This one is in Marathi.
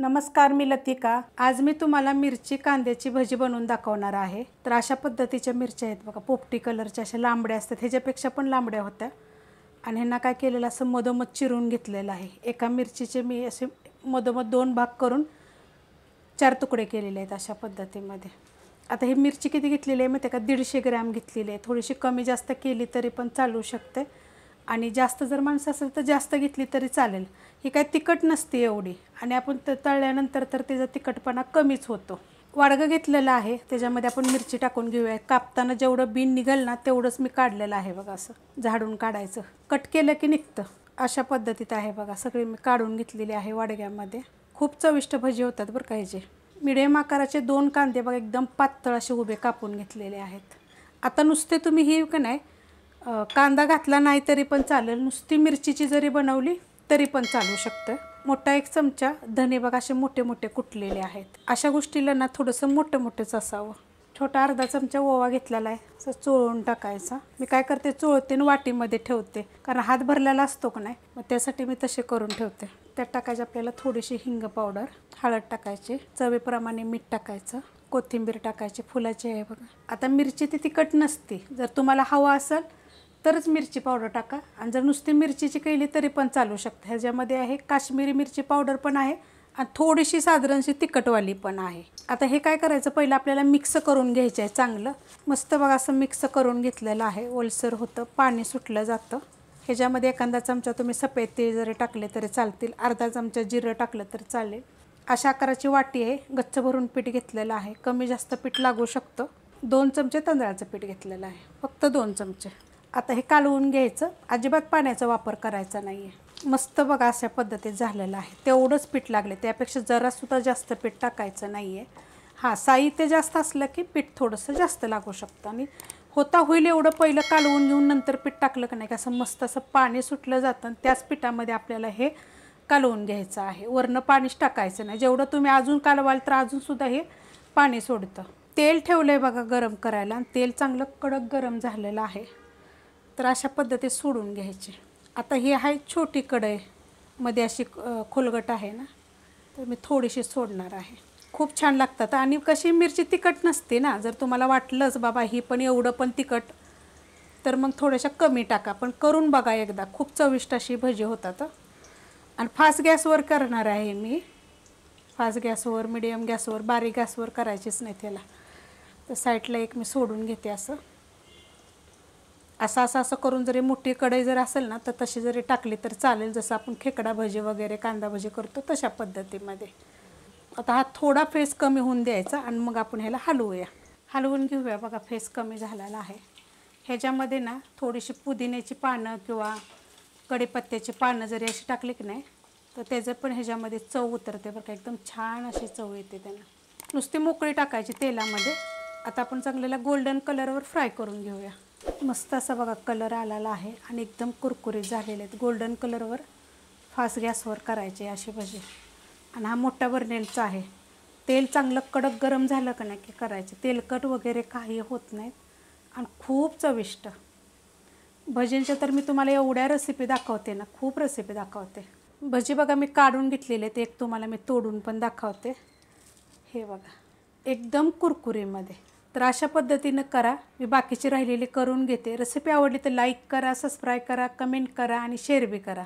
नमस्कार, मी लतिका। आज मी तुम्हाला मिरची कांद्याची भजी बनवून दाखवणार आहे। तर अशा पद्धतीच्या मिरच्या आहेत बघा, पोपटी कलरच्या अशा लांबड्या असतात, ह्याच्यापेक्षा पण लांबड्या होत्या। आणि ह्यांना काय केलेलं असं मधोमध चिरून घेतलेलं आहे। एका मिरचीचे मी असे मधोमध 2 भाग करून 4 तुकडे केलेले आहेत अशा पद्धतीमध्ये। आता ही मिरची किती घेतलेली आहे माहिती आहे का? 150 ग्रॅम घेतलेली आहे। थोडीशी कमी जास्त केली तरी पण चालू शकते, आणि जास्त जर माणसं असेल तर जास्त घेतली तरी चालेल। ही काय तिखट नसते एवढी, आणि आपण तळल्यानंतर तर त्याचा तिखटपणा कमीच होतो। वाडगं घेतलेलं आहे, त्याच्यामध्ये आपण मिरची टाकून घेऊया। कापताना जेवढं बीन निघेल ना तेवढंच मी काढलेलं आहे बघा, असं झाडून काढायचं, कट केलं की निघतं। अशा पद्धतीत आहे बघा, सगळी मी काढून घेतलेली आहे वाडग्यामध्ये। खूप चविष्ट भजी होतात बरं का ह्याचे। मीडियम आकाराचे 2 कांदे बघा, एकदम पातळ असे उभे कापून घेतलेले आहेत। आता नुसते तुम्ही ही का नाही कांदा घातला नाही तरी पण चालेल, नुसती मिरचीची जरी बनवली तरी पण चालू शकतं। मोठा 1 चमचा धने बघा, असे मोठे मोठे कुटलेले आहेत। अशा गोष्टीला ना थोडंसं मोठं मोठंच असावं। छोटा अर्धा चमचा ओवा घेतलेला आहे, असं चोळून टाकायचा। मी काय करते, चोळते आणि वाटीमध्ये ठेवते, कारण हात भरलेला असतो का नाही, मग त्यासाठी मी तसे करून ठेवते। त्यात टाकायचे आपल्याला थोडीशी हिंग पावडर, हळद टाकायची, चवीप्रमाणे मीठ टाकायचं, कोथिंबीर टाकायची, फुलाची आहे बघा। आता मिरची ती तिखट नसते, जर तुम्हाला हवा असेल तरच मिरची पावडर टाका, आणि जर नुसती मिरचीची केली तरी पण चालू शकते। ह्याच्यामध्ये आहे काश्मीरी मिरची पावडर पण आहे, आणि थोडीशी साधारणशी तिखटवाली पण आहे। आता हे काय करायचं, पहिलं आपल्याला मिक्स करून घ्यायचं आहे चांगलं। मस्त बघा असं मिक्स करून घेतलेलं आहे, ओलसर होतं, पाणी सुटलं जातं। ह्याच्यामध्ये एखादा चमचा तुम्ही सफेद तीळ जरी टाकले तरी चालतील, अर्धा चमचा जिरं टाकलं तरी चालेल। अशा आकाराची वाटी आहे, गच्च भरून पीठ घेतलेलं आहे, कमी जास्त पीठ लागू शकतं। 2 चमचे तांदळाचं पीठ घेतलेलं आहे, फक्त 2 चमचे। आता हे कालवून घ्यायचं, अजिबात पाण्याचा वापर करायचा नाही आहे। मस्त बघा अशा पद्धतीत झालेलं आहे, तेवढंच पीठ लागले, त्यापेक्षा जरासुद्धा जास्त पीठ टाकायचं नाही आहे। हां, साहित्य जास्त असलं की पीठ थोडंसं जास्त लागू शकतं, आणि होईल एवढं पहिलं कालवून घेऊन नंतर पीठ टाकलं का नाही का, असं मस्त असं पाणी सुटलं जातं, आणि त्याच पिठामध्ये आपल्याला हे कालवून घ्यायचं आहे। वरनं पाणीच टाकायचं नाही, जेवढं तुम्ही अजून कालवाल तर अजूनसुद्धा हे पाणी सोडतं। तेल ठेवलं आहे बघा गरम करायला, आणि तेल चांगलं कडक गरम झालेलं आहे। तर अशा पद्धतीत सोडून घ्यायचे। आता ही आहे छोटी कढई, मध्ये अशी खोलगट आहे ना, तर मी थोडीशी सोडणार आहे। खूप छान लागतात, आणि कशी मिरची तिखट नसते ना, जर तुम्हाला वाटलंच बाबा ही पण एवढं पण तिखट, तर मग थोड्याशा कमी टाका, पण करून बघा एकदा, खूप चविष्ट अशी भजी होतात। आणि फास्ट गॅसवर करणार आहे मी, फास्ट गॅसवर, मिडियम गॅसवर, बारीक गॅसवर करायचीच नाही त्याला। तर साईडला एक मी सोडून घेते, असं असं करून जरी मोठी कढई जर असेल ना तर तशी जरी टाकली तर चालेल, जसं आपण खेकडा भजी वगैरे कांदा भजी करतो तशा पद्धतीमध्ये। आता हा थोडा फेस कमी होऊन द्यायचा, आणि मग आपण ह्याला हलवूया, हलवून घेऊया बघा। फेस कमी झालेला आहे, ह्याच्यामध्ये ना थोडीशी पुदिन्याची पानं किंवा कढीपत्त्याची पानं जरी अशी टाकली की नाही तर त्याचं पण ह्याच्यामध्ये चव उतरते बरं का, एकदम छान अशी चव येते त्यांना। नुसती मोकळी टाकायची तेलामध्ये। आता आपण चांगलेला गोल्डन कलरवर फ्राय करून घेऊया। मस्त असा बघा कलर आलेला आहे, आणि एकदम कुरकुरीत झालेले आहेत। गोल्डन कलरवर फास्ट गॅसवर करायचे अशी भजी, आणि हा मोठा बर्नेलचा आहे। तेल चांगलं कडक गरम झालं का नाही की करायचे, तेलकट वगैरे काही होत नाहीत, आणि खूप चविष्ट भजींच्या तर मी तुम्हाला एवढ्या रेसिपी दाखवते ना, खूप रेसिपी दाखवते। भजी बघा मी काढून घेतलेले आहेत, एक तुम्हाला मी तोडून पण दाखवते। हे बघा एकदम कुरकुरीमध्ये। तर अशा पद्धतीनं करा, मी बाकीची राहिलेली करून घेते। रेसिपी आवडली तर लाईक करा, सबस्क्राईब करा, कमेंट करा, आणि शेअर बी करा।